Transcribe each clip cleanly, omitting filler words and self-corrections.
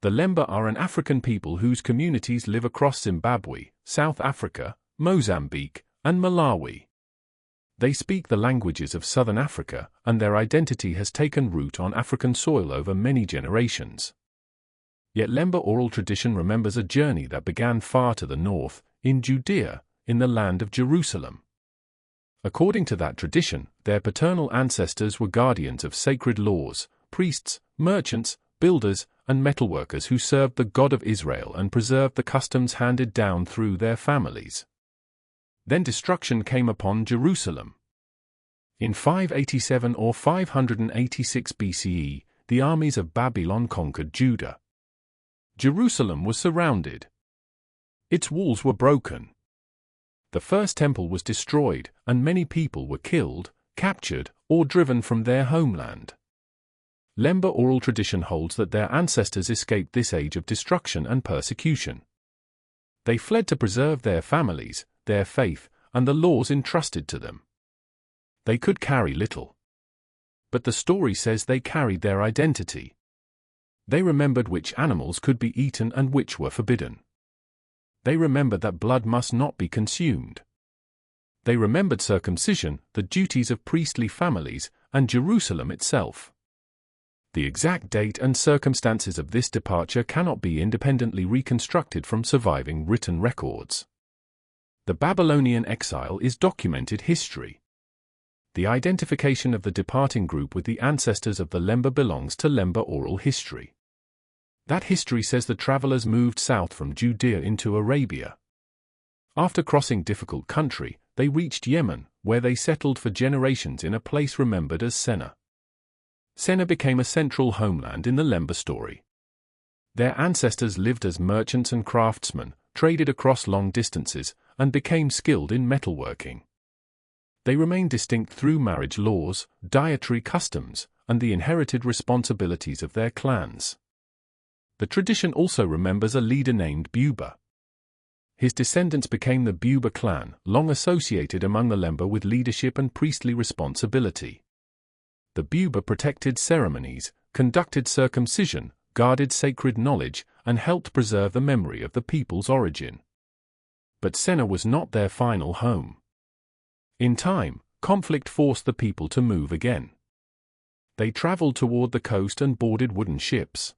The Lemba are an African people whose communities live across Zimbabwe, South Africa, Mozambique, and Malawi. They speak the languages of Southern Africa, and their identity has taken root on African soil over many generations. Yet Lemba oral tradition remembers a journey that began far to the north, in Judea, in the land of Jerusalem. According to that tradition, their paternal ancestors were guardians of sacred laws, priests, merchants, builders, and metalworkers who served the God of Israel and preserved the customs handed down through their families. Then destruction came upon Jerusalem. In 587 or 586 BCE, the armies of Babylon conquered Judah. Jerusalem was surrounded. Its walls were broken. The first temple was destroyed, and many people were killed, captured, or driven from their homeland. Lemba oral tradition holds that their ancestors escaped this age of destruction and persecution. They fled to preserve their families, their faith, and the laws entrusted to them. They could carry little. But the story says they carried their identity. They remembered which animals could be eaten and which were forbidden. They remembered that blood must not be consumed. They remembered circumcision, the duties of priestly families, and Jerusalem itself. The exact date and circumstances of this departure cannot be independently reconstructed from surviving written records. The Babylonian exile is documented history. The identification of the departing group with the ancestors of the Lemba belongs to Lemba oral history. That history says the travelers moved south from Judea into Arabia. After crossing difficult country, they reached Yemen, where they settled for generations in a place remembered as Sena. Sena became a central homeland in the Lemba story. Their ancestors lived as merchants and craftsmen, traded across long distances, and became skilled in metalworking. They remained distinct through marriage laws, dietary customs, and the inherited responsibilities of their clans. The tradition also remembers a leader named Buba. His descendants became the Buba clan, long associated among the Lemba with leadership and priestly responsibility. The Buba protected ceremonies, conducted circumcision, guarded sacred knowledge, and helped preserve the memory of the people's origin. But Sena was not their final home. In time, conflict forced the people to move again. They traveled toward the coast and boarded wooden ships.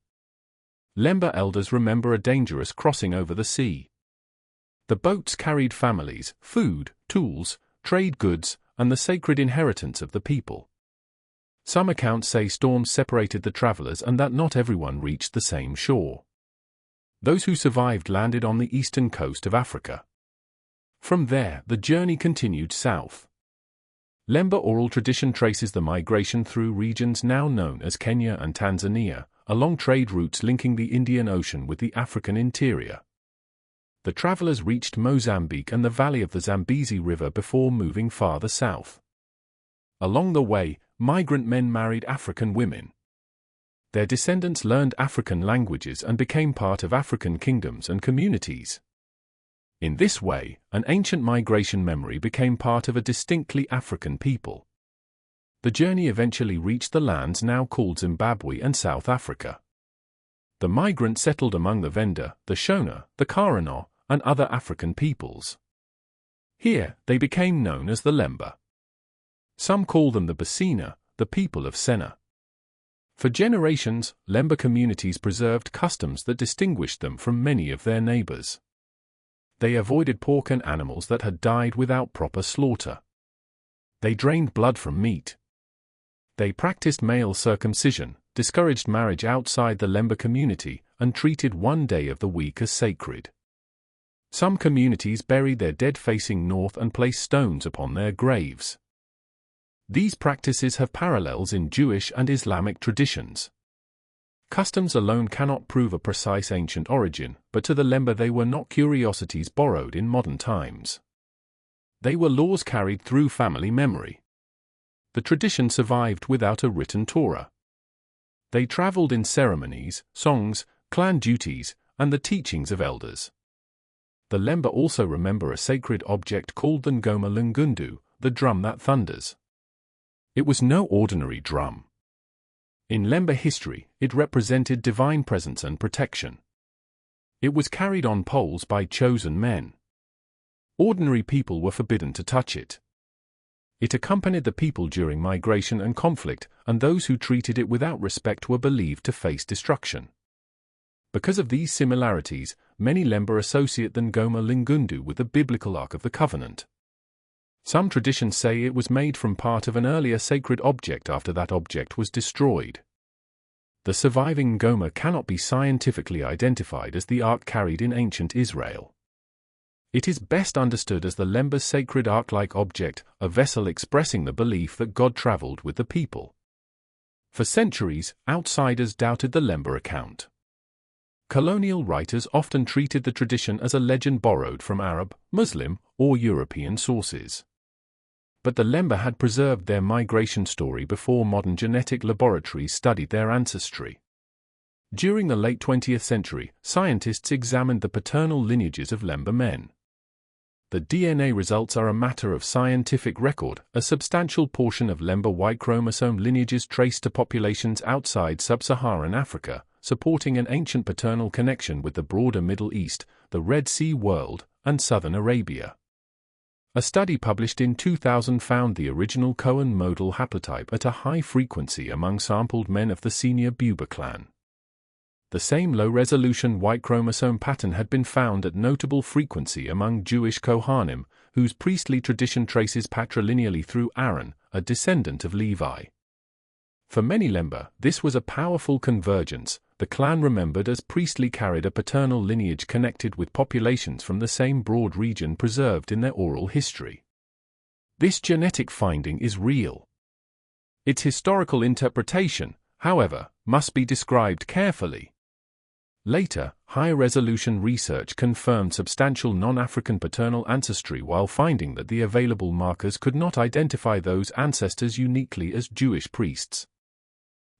Lemba elders remember a dangerous crossing over the sea. The boats carried families, food, tools, trade goods, and the sacred inheritance of the people. Some accounts say storms separated the travelers and that not everyone reached the same shore. Those who survived landed on the eastern coast of Africa. From there, the journey continued south. Lemba oral tradition traces the migration through regions now known as Kenya and Tanzania, along trade routes linking the Indian Ocean with the African interior. The travelers reached Mozambique and the valley of the Zambezi River before moving farther south. Along the way, migrant men married African women. Their descendants learned African languages and became part of African kingdoms and communities. In this way, an ancient migration memory became part of a distinctly African people. The journey eventually reached the lands now called Zimbabwe and South Africa. The migrants settled among the Venda, the Shona, the Karana, and other African peoples. Here, they became known as the Lemba. Some call them the Basina, the people of Sena. For generations, Lemba communities preserved customs that distinguished them from many of their neighbors. They avoided pork and animals that had died without proper slaughter. They drained blood from meat. They practiced male circumcision, discouraged marriage outside the Lemba community, and treated one day of the week as sacred. Some communities buried their dead facing north and placed stones upon their graves. These practices have parallels in Jewish and Islamic traditions. Customs alone cannot prove a precise ancient origin, but to the Lemba they were not curiosities borrowed in modern times. They were laws carried through family memory. The tradition survived without a written Torah. They traveled in ceremonies, songs, clan duties, and the teachings of elders. The Lemba also remember a sacred object called the Ngoma Lungundu, the drum that thunders. It was no ordinary drum. In Lemba history, it represented divine presence and protection. It was carried on poles by chosen men. Ordinary people were forbidden to touch it. It accompanied the people during migration and conflict, and those who treated it without respect were believed to face destruction. Because of these similarities, many Lemba associate the Ngoma Lingundu with the biblical Ark of the Covenant. Some traditions say it was made from part of an earlier sacred object after that object was destroyed. The surviving Ngoma cannot be scientifically identified as the ark carried in ancient Israel. It is best understood as the Lemba's sacred ark-like object, a vessel expressing the belief that God traveled with the people. For centuries, outsiders doubted the Lemba account. Colonial writers often treated the tradition as a legend borrowed from Arab, Muslim, or European sources. But the Lemba had preserved their migration story before modern genetic laboratories studied their ancestry. During the late 20th century, scientists examined the paternal lineages of Lemba men. The DNA results are a matter of scientific record. A substantial portion of Lemba Y chromosome lineages traced to populations outside sub-Saharan Africa, supporting an ancient paternal connection with the broader Middle East, the Red Sea world, and southern Arabia. A study published in 2000 found the original Cohen Modal Haplotype at a high frequency among sampled men of the senior Buba clan. The same low-resolution Y chromosome pattern had been found at notable frequency among Jewish Kohanim, whose priestly tradition traces patrilineally through Aaron, a descendant of Levi. For many Lemba, this was a powerful convergence. The clan remembered as priestly carried a paternal lineage connected with populations from the same broad region preserved in their oral history. This genetic finding is real. Its historical interpretation, however, must be described carefully. Later, high-resolution research confirmed substantial non-African paternal ancestry while finding that the available markers could not identify those ancestors uniquely as Jewish priests.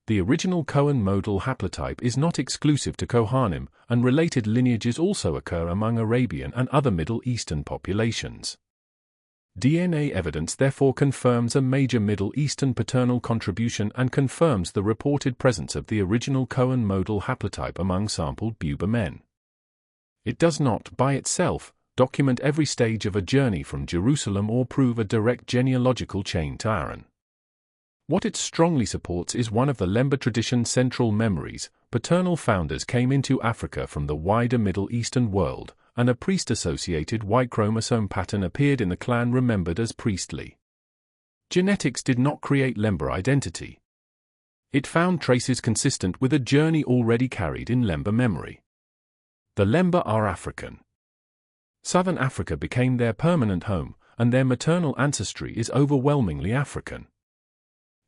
The original Cohen Modal Haplotype is not exclusive to Kohanim, and related lineages also occur among Arabian and other Middle Eastern populations. DNA evidence therefore confirms a major Middle Eastern paternal contribution and confirms the reported presence of the original Cohen Modal Haplotype among sampled Buba men. It does not, by itself, document every stage of a journey from Jerusalem or prove a direct genealogical chain to Aaron. What it strongly supports is one of the Lemba tradition's central memories: paternal founders came into Africa from the wider Middle Eastern world, and a priest-associated Y chromosome pattern appeared in the clan remembered as priestly. Genetics did not create Lemba identity. It found traces consistent with a journey already carried in Lemba memory. The Lemba are African. Southern Africa became their permanent home, and their maternal ancestry is overwhelmingly African.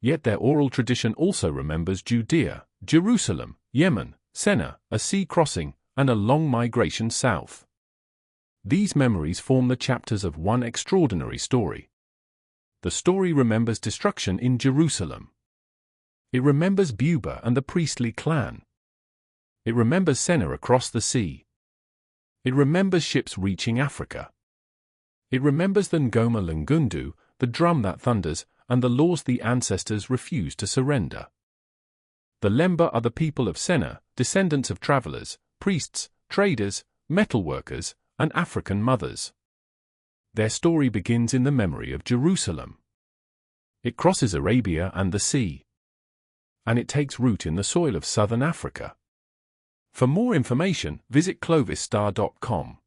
Yet their oral tradition also remembers Judea, Jerusalem, Yemen, Sena, a sea crossing, and a long migration south. These memories form the chapters of one extraordinary story. The story remembers destruction in Jerusalem. It remembers Buba and the priestly clan. It remembers Sena across the sea. It remembers ships reaching Africa. It remembers the Ngoma Lungundu, the drum that thunders, and the laws the ancestors refused to surrender. The Lemba are the people of Sena, descendants of travelers, priests, traders, metalworkers, and African mothers. Their story begins in the memory of Jerusalem. It crosses Arabia and the sea. And it takes root in the soil of southern Africa. For more information, visit clovisstar.com.